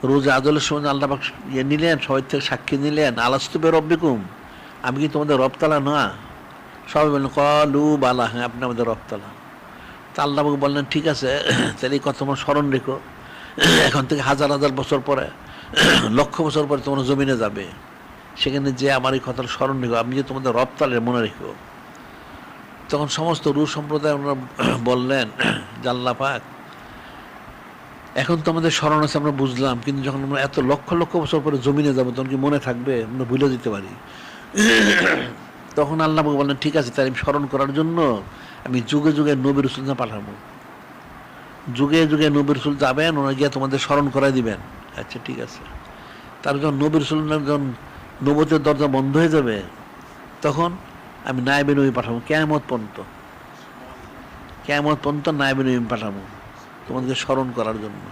রোজ আদলের সময় আল্লাহ পাক ইয়ে নিলেন, সবাই থেকে সাক্ষী নিলেন, আলাস্তু বিরব্বিকুম, আমি কি তোমাদের রবতালা না? সবাই বললেন কলু বালা, হ্যাঁ আপনি আমাদের রবতালা। তা আল্লাহ পাক বললেন ঠিক আছে, তাহলে এই কথা তোমরা স্মরণ রেখো, এখন থেকে হাজার হাজার বছর পরে, লক্ষ বছর পরে তোমরা জমিনে যাবে, সেখানে যে আমার এই কথাটা স্মরণ রেখো, আমি যে তোমাদের রবতালে মনে রেখো। তখন সমস্ত রুশ সম্প্রদায় ওনারা বললেন যে আল্লাহ পাক, এখন তো আমাদের স্মরণ আছে, আমরা বুঝলাম, কিন্তু যখন আমরা এত লক্ষ লক্ষ বছর পরে জমিনে যাবো তখন কি মনে থাকবে? আমরা ভুলে দিতে পারি। তখন আল্লাহ পাক বললেন ঠিক আছে, তাই আমি স্মরণ করার জন্য আমি যুগে যুগে নবী রসুল পাঠাবো, যুগে যুগে নবী রসুল যাবেন, ওনারা গিয়ে তোমাদের স্মরণ করাই দিবেন। আচ্ছা ঠিক আছে। তার যখন নবী রসুল যখন নবতের দরজা বন্ধ হয়ে যাবে, তখন আমি নায়েবে নবী পাঠাবো, কিয়ামত পর্যন্ত, কিয়ামত পর্যন্ত নায়েবে নবী পাঠাবো তোমাদেরকে স্মরণ করার জন্য।